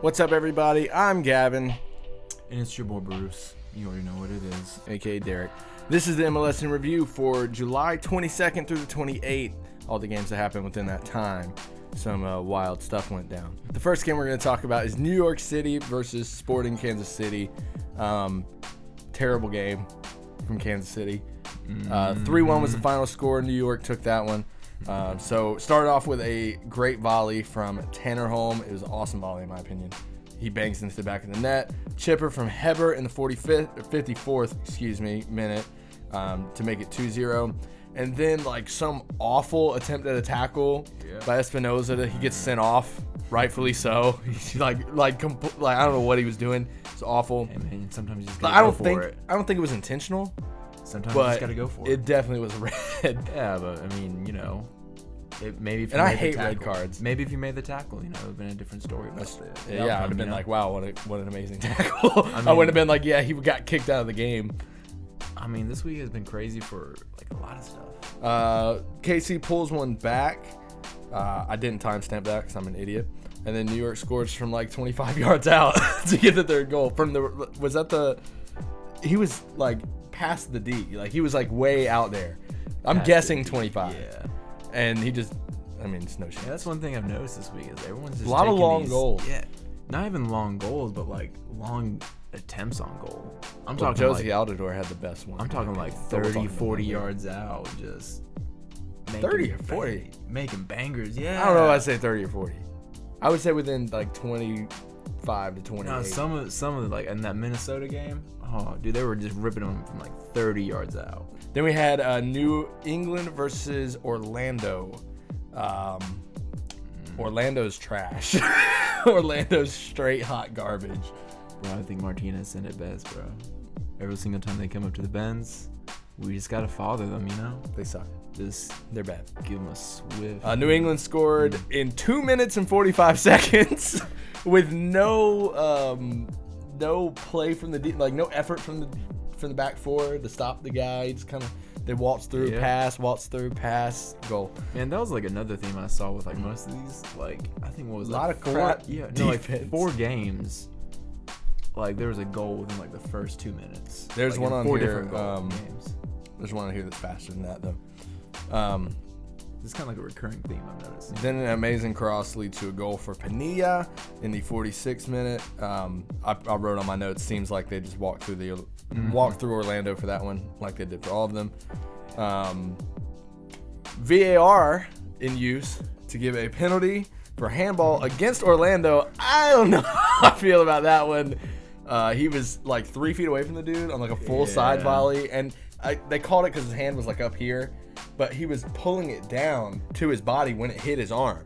What's up, everybody? I'm Gavin. And it's your boy Bruce. You already know what it is. A.K.A. Derek. This is the MLS in review for July 22nd through the 28th. All the games that happened within that time. Some wild stuff went down. The first game we're going to talk about is New York City versus Sporting Kansas City. Terrible game from Kansas City. 3-1 was the final score. New York took that one. So started off with a great volley from Tanner Holm. It was an awesome volley in my opinion. He bangs into the back of the net. Chipper from Heber in the 54th minute to make it 2-0. And then like some awful attempt at a tackle by Espinoza that he gets sent off, rightfully so. He's like I don't know what he was doing. It's awful. Hey man, sometimes you just gotta go for it. I don't think it was intentional. Sometimes you just gotta go for it. It definitely was red. Yeah, but I mean, you know, maybe if you and made I hate the tackle, red cards. Maybe if you made the tackle, you know, it would have been a different story. I'd have been like, wow, what an amazing tackle. I wouldn't have been like, yeah, he got kicked out of the game. I mean, this week has been crazy for like a lot of stuff. KC pulls one back. I didn't timestamp that because I'm an idiot. And then New York scores from like 25 yards out to get the third goal. He was like past the D. Like he was like way out there. I'm guessing 25. Yeah. And he just, it's no shit. Yeah, that's one thing I've noticed this week is everyone's just a lot of long goals. Yeah. Not even long goals, but like long attempts on goal. I'm talking Josie Altidore had the best one. I'm talking like 30, 40 yards out, just 30 or 40 making bangers. Yeah, I don't know if I'd say 30 or 40. I would say within like 25 to 28. No, some of the, like in that Minnesota game, oh dude, they were just ripping them from like 30 yards out. Then we had New England versus Orlando. Orlando's trash. Orlando's straight hot garbage. Bro, I think Martinez said it best, bro. Every single time they come up to the Benz, we just gotta father them, you know? They suck. They're bad. Give them a swift. New England scored in 2 minutes and 45 seconds with no play from the no effort from the back four to stop the guy. Just kind of they waltz through, pass, goal. Man, that was like another theme I saw with like most of these. Like I think what was a lot of crap. Yeah, no, like 4 games. Like there was a goal within like the first 2 minutes. There's like, one on 4 here. different games. There's one on here that's faster than that though. It's kind of like a recurring theme I've noticed. Then an amazing cross leads to a goal for Pinilla in the 46th minute. I wrote on my notes. Seems like they just walked through Orlando for that one, like they did for all of them. VAR in use to give a penalty for handball against Orlando. I don't know how I feel about that one. He was like 3 feet away from the dude on like a full side volley, and they called it because his hand was like up here, but he was pulling it down to his body when it hit his arm,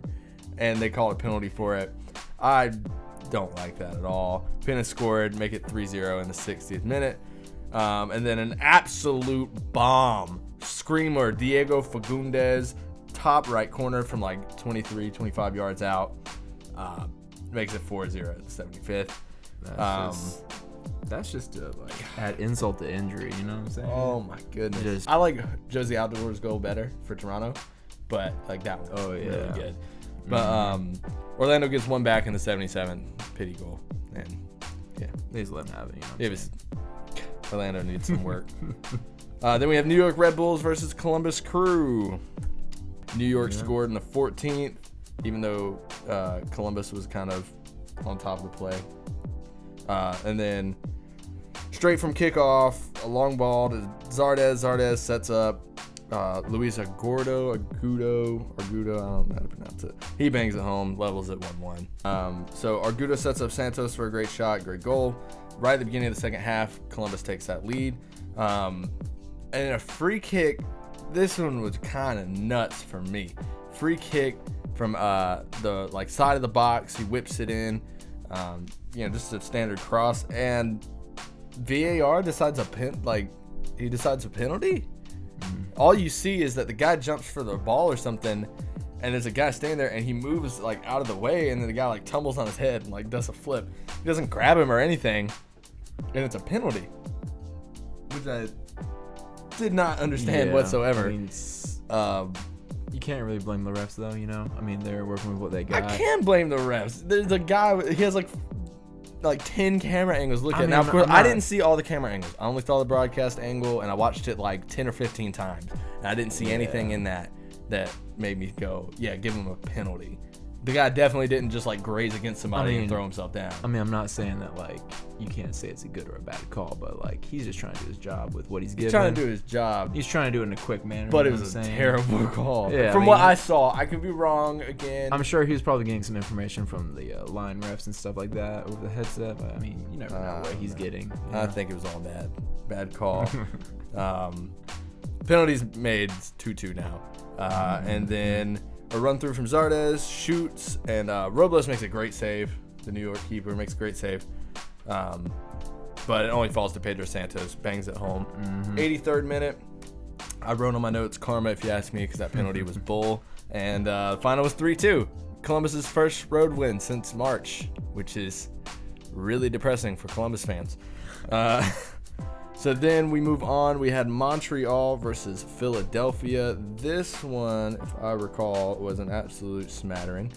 and they called a penalty for it. I don't like that at all. Pinna scored, make it 3-0 in the 60th minute. And then an absolute bomb screamer, Diego Fagundes, top right corner from like 23, 25 yards out, makes it 4-0 at the 75th. That's just to like add insult to injury, you know what I'm saying? Oh my goodness. I like Josie Altidore's goal better for Toronto, but like that one was really good. But Orlando gets one back in the 77th, pity goal, and they just let him have it. You know Orlando needs some work. Then we have New York Red Bulls versus Columbus Crew. New York scored in the 14th, even though Columbus was kind of on top of the play. And then straight from kickoff, a long ball to Zardes. Zardes sets up Luis Agudo, I don't know how to pronounce it. He bangs it home, levels it 1-1. So Argudo sets up Santos for a great shot, great goal. Right at the beginning of the second half, Columbus takes that lead. And a free kick, this one was kind of nuts for me. Free kick from the like side of the box, he whips it in. Just a standard cross, and VAR decides a penalty. All you see is that the guy jumps for the ball or something, and there's a guy standing there, and he moves like out of the way, and then the guy like tumbles on his head and like does a flip. He doesn't grab him or anything, and it's a penalty, which I did not understand whatsoever. I mean, you can't really blame the refs though. You know, I mean, they're working with what they got. I can blame the refs. There's a guy. He has like 10 camera angles. Look at now. Of course, I didn't see all the camera angles. I only saw the broadcast angle, and I watched it like 10 or 15 times. And I didn't see anything in that made me go, yeah, give him a penalty. The guy definitely didn't just like graze against somebody and throw himself down. I mean, I'm not saying that like you can't say it's a good or a bad call, but like he's just trying to do his job with what he's given. He's trying to do his job. He's trying to do it in a quick manner. But it was a terrible call. Yeah, from what I saw, I could be wrong again. I'm sure he was probably getting some information from the line refs and stuff like that over the headset. But I mean, you never know what he's getting. I think it was all bad call. Penalties made 2-2 now, and then a run through from Zardes, shoots, and Robles makes a great save. The New York keeper makes a great save. But it only falls to Pedro Santos, bangs it home. 83rd minute. I wrote on my notes karma if you ask me, because that penalty was bull. And the final was 3-2. Columbus's first road win since March, which is really depressing for Columbus fans. So then we move on. We had Montreal versus Philadelphia. This one, if I recall, was an absolute smattering.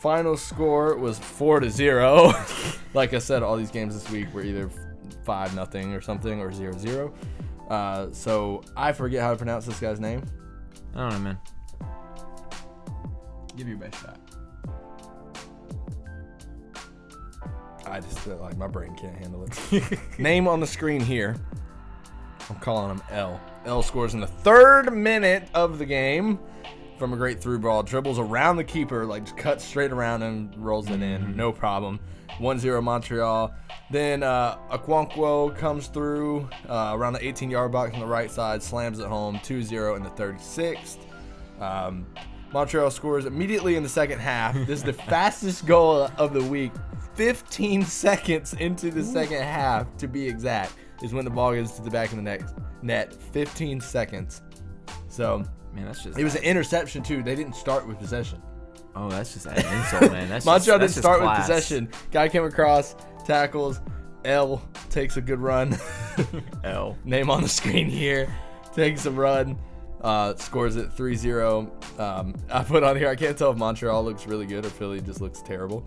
Final score was 4-0. Like I said, all these games this week were either 5-0 or something, or 0-0. So I forget how to pronounce this guy's name. I don't know, man. Give your best shot. I just like my brain can't handle it. Name on the screen here. I'm calling him L. L scores in the 3rd minute of the game from a great through ball. Dribbles around the keeper, like just cuts straight around him, rolls it in, no problem. 1-0 Montreal. Then Aquanquo comes through around the 18-yard box on the right side, slams it home, 2-0 in the 36th. Montreal scores immediately in the second half. This is the fastest goal of the week. 15 seconds into the second half, to be exact, is when the ball goes to the back of the net. 15 seconds. So, man, that's just. It was an interception too. They didn't start with possession. Oh, that's just an insult, man. That's Montreal didn't just start class. with possession. Guy came across, tackles. L takes a good run. L. Name on the screen here. Takes a run. Scores it 3-0. I put on here, I can't tell if Montreal looks really good or Philly just looks terrible.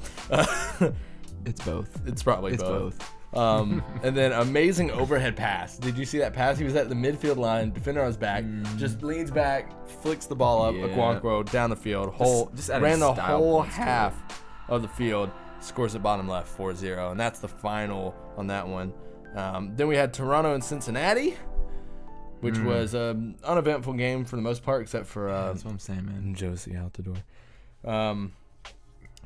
It's both. It's probably both. And then amazing overhead pass. Did you see that pass? He was at the midfield line, defender on his back, just leans back, flicks the ball up, Aquanquo down the field, just ran the whole half of the field, scores at bottom left, 4-0, and that's the final on that one. Then we had Toronto and Cincinnati, which was an uneventful game for the most part, except for that's what I'm saying, man. Josie Altidore.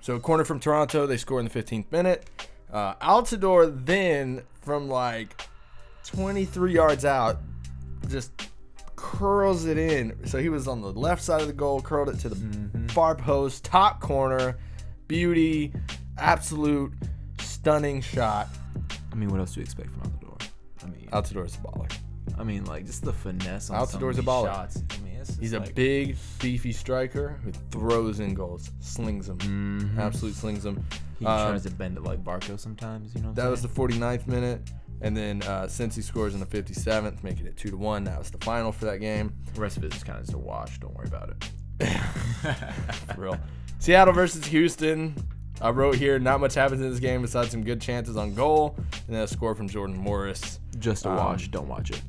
So a corner from Toronto, they score in the 15th minute. Altidore then, from like 23 yards out, just curls it in. So he was on the left side of the goal, curled it to the far post, top corner, beauty, absolute stunning shot. I mean, what else do you expect from Altidore? I mean, Altidore's a baller. I mean, like, just the finesse on Altidore's some a of these baller. shots. I mean, He's a big, beefy striker who throws in goals, slings them, absolute slings them. He tries to bend it like Barco sometimes, you know. That was the 49th minute, and then since he scores in the 57th, making it 2-1. That was the final for that game. The rest of it is kind of just a wash. Don't worry about it. For real. Seattle versus Houston. I wrote here, not much happens in this game besides some good chances on goal, and then a score from Jordan Morris. Just a wash. Don't watch it.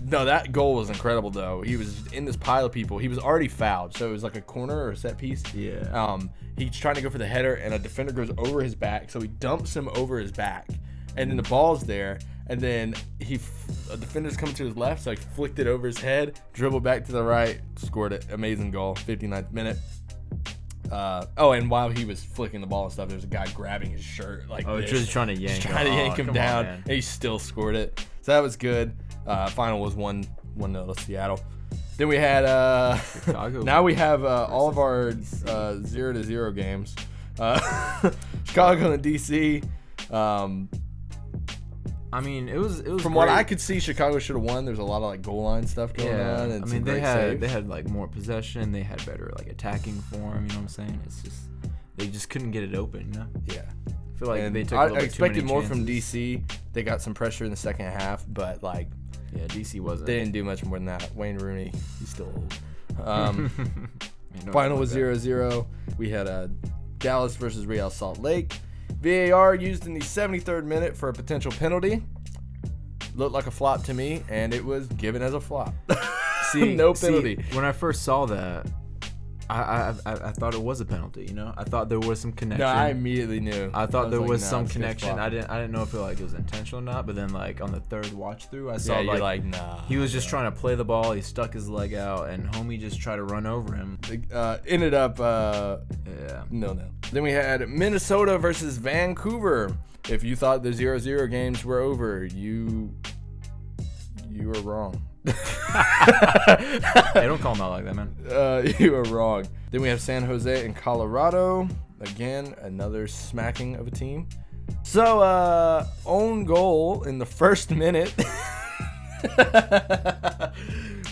No, that goal was incredible, though. He was in this pile of people. He was already fouled, so it was like a corner or a set piece. Yeah. He's trying to go for the header, and a defender goes over his back, so he dumps him over his back. And then the ball's there, and then a defender's coming to his left, so he flicked it over his head, dribbled back to the right, scored it. Amazing goal, 59th minute. And while he was flicking the ball and stuff, there was a guy grabbing his shirt like this. Just trying to yank him down, and he still scored it. So that was good. Final was 1-0 to Seattle. Then we had Chicago. Now we have all of our 0-0 games. Chicago and DC. I mean, it was from great. what I could see, Chicago should have won. There's a lot of like goal line stuff going on. And I mean, they had like more possession. They had better like attacking form. You know what I'm saying? It's just they just couldn't get it open. You know? Yeah. I feel like And they took I a little bit expected too many more chances. from DC. They got some pressure in the second half, but like Yeah, DC wasn't. They didn't do much more than that. Wayne Rooney, he's still old. No, Final was 0-0. We had Dallas versus Real Salt Lake. VAR used in the 73rd minute for a potential penalty. Looked like a flop to me, and it was given as a flop. No penalty. When I first saw that, I thought it was a penalty. I thought there was some connection. No, I immediately knew. I thought there was some it's connection. flop. I didn't know if it was intentional or not. But then on the third watch through, I saw you're like, nah. he was just trying to play the ball. He stuck his leg out, and homie just tried to run over him. Ended up No. Then we had Minnesota versus Vancouver. If you thought the 0-0 games were over, you were wrong. Hey, don't call him out like that, man. You were wrong. Then we have San Jose and Colorado. Again, another smacking of a team. So, own goal in the first minute.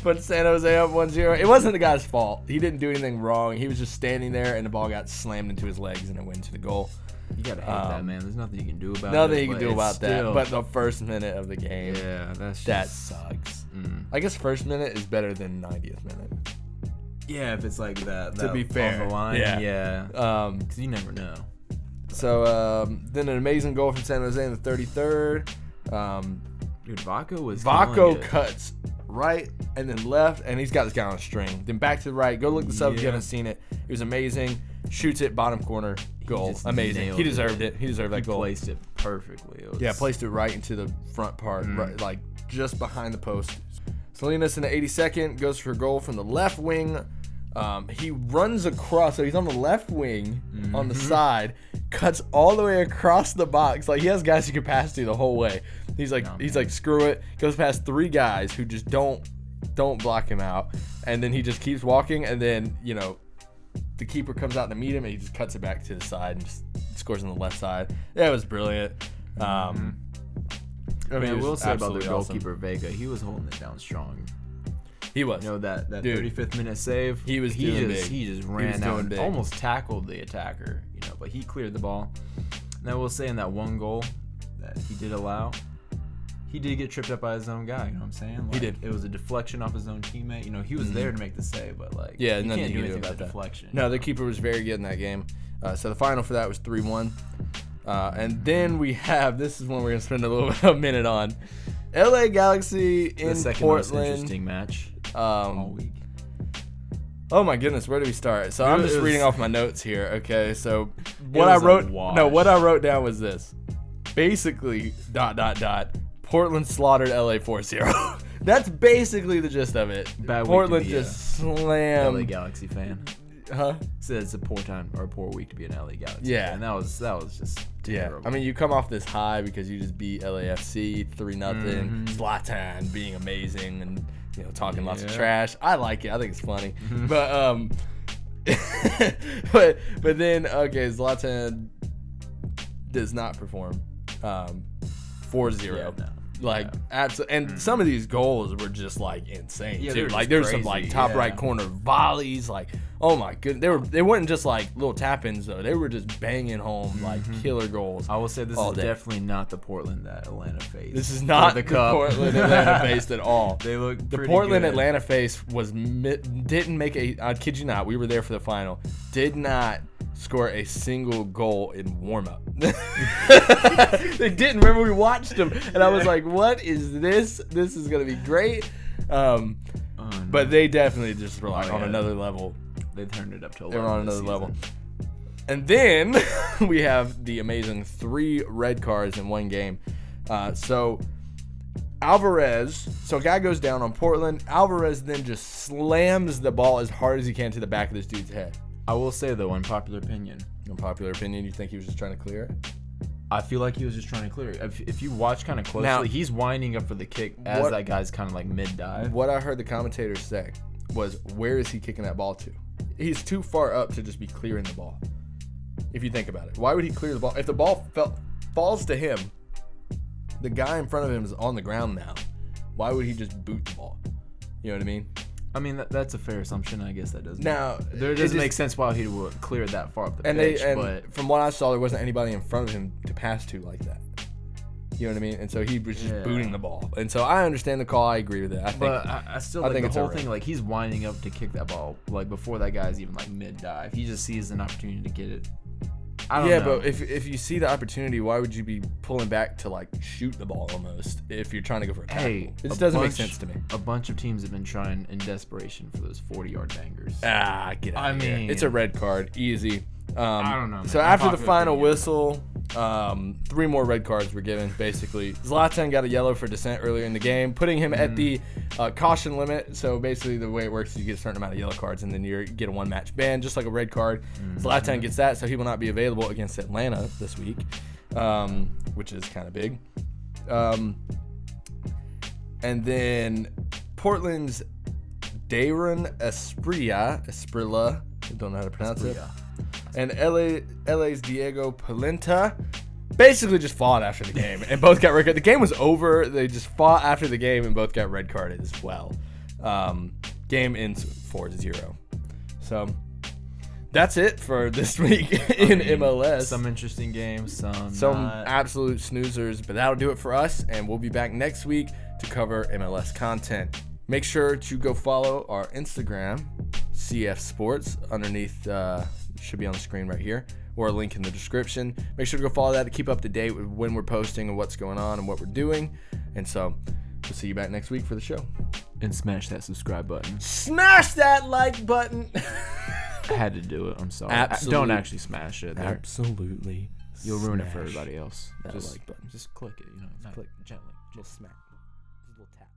Put San Jose up 1-0. It wasn't the guy's fault. He didn't do anything wrong. He was just standing there, and the ball got slammed into his legs, and it went to the goal. You gotta hate that, man. There's nothing you can do about it. Nothing you can do about that. But the first minute of the game, yeah, that sucks. I guess first minute is better than 90th minute. Yeah, if it's like that. To be fair, on the line, yeah. Because you never know. So then an amazing goal from San Jose in the 33rd. Dude, Vaco cuts right and then left, and he's got this guy on a string. Then back to the right. Go look this up if you haven't seen it. It was amazing. Shoots it, bottom corner, goal. Amazing. He deserved it. He deserved that goal. Placed it perfectly. Placed it right into the front part, right, like just behind the post. Salinas in the 82nd goes for a goal from the left wing. He runs across, so he's on the left wing on the side, cuts all the way across the box. Like, he has guys he can pass to the whole way. He's like, screw it. Goes past 3 guys who just don't block him out, and then he just keeps walking, and then the keeper comes out to meet him, and he just cuts it back to the side and just scores on the left side. Yeah, it was brilliant. I mean, I will say about the goalkeeper, Vega, he was holding it down strong. He was. That 35th minute save. He just ran out and almost tackled the attacker, but he cleared the ball. And I will say in that one goal that he did allow, he did get tripped up by his own guy, you know what I'm saying? Like, he did. It was a deflection off his own teammate. He was there to make the save, but you can't do anything about with that. deflection. No, the keeper was very good in that game. So the final for that was 3-1. And then we have, this is one we're going to spend a minute on. LA Galaxy in the second Portland. most interesting match all week. Oh my goodness, where do we start? So I'm just reading off my notes here. Okay, so what I wrote down was this. Basically, ... Portland slaughtered LA 4-0. That's basically the gist of it. Portland just slammed. LA Galaxy fan. Huh? Said it's a poor time or a poor week to be an LA Galaxy. Yeah, fan. That was just terrible. I mean, you come off this high because you just beat LAFC 3-0. Zlatan being amazing and talking lots of trash. I like it. I think it's funny. But but then Zlatan does not perform. 4-0. Yeah, no. And some of these goals were just insane too. Like there's some top right corner volleys. Oh my goodness, they weren't just little tap-ins though. They were just banging home killer goals. I will say this is definitely not the Portland that Atlanta faced. This is not the Portland Atlanta faced at all. They look the Portland good. Atlanta face didn't make I kid you not. We were there for the final. Did not score a single goal in warm-up. They didn't. Remember, we watched them, and I was like, what is this? This is going to be great. No. But they definitely just were on another level. They turned it up to 11. They were on another level. And then we have the amazing 3 red cards in one game. So Alvarez, a guy goes down on Portland. Alvarez then just slams the ball as hard as he can to the back of this dude's head. I will say, though, unpopular opinion, you think he was just trying to clear it? I feel like he was just trying to clear it. If you watch kind of closely, now, he's winding up for the kick as that guy's kind of mid-dive. What I heard the commentators say was, where is he kicking that ball to? He's too far up to just be clearing the ball. If you think about it. Why would he clear the ball? If the ball falls to him, the guy in front of him is on the ground now. Why would he just boot the ball? You know what I mean? I mean, that's a fair assumption. I guess that doesn't. Now, there doesn't make sense why he would clear it that far up the pitch. But from what I saw, there wasn't anybody in front of him to pass to like that. You know what I mean? And so he was just booting the ball. And so I understand the call. I agree with it. I still think the whole thing, like, he's winding up to kick that ball, like, before that guy's even, like, mid-dive. He just sees an opportunity to get it. I don't know. But if you see the opportunity, why would you be pulling back to, like, shoot the ball almost if you're trying to go for a tackle? It just doesn't make sense to me. A bunch of teams have been trying in desperation for those 40-yard bangers. Get out of here. It's a red card. Easy. I don't know, man. So after the final whistle, 3 more red cards were given, basically. Zlatan got a yellow for dissent earlier in the game, putting him at the caution limit. So basically the way it works is you get a certain amount of yellow cards, and then you get a 1-match ban, just like a red card. Zlatan gets that, so he will not be available against Atlanta this week, which is kind of big. And then Portland's Darren Esprilla, I don't know how to pronounce it, and LA's Diego Polenta basically just fought after the game and both got red carded. The game was over. They just fought after the game and both got red carded as well. Game ends 4-0. So that's it for this week in MLS. Some interesting games, some absolute snoozers, but that'll do it for us, and we'll be back next week to cover MLS content. Make sure to go follow our Instagram, CF Sports, underneath, should be on the screen right here, or a link in the description. Make sure to go follow that to keep up to date with when we're posting and what's going on and what we're doing. And so we'll see you back next week for the show. And smash that subscribe button. Smash that like button. I had to do it. I'm sorry. Don't actually smash it. Absolutely. You'll ruin it for everybody else. Just like button. Just click it. Just click gently. Just smack. Just a little tap.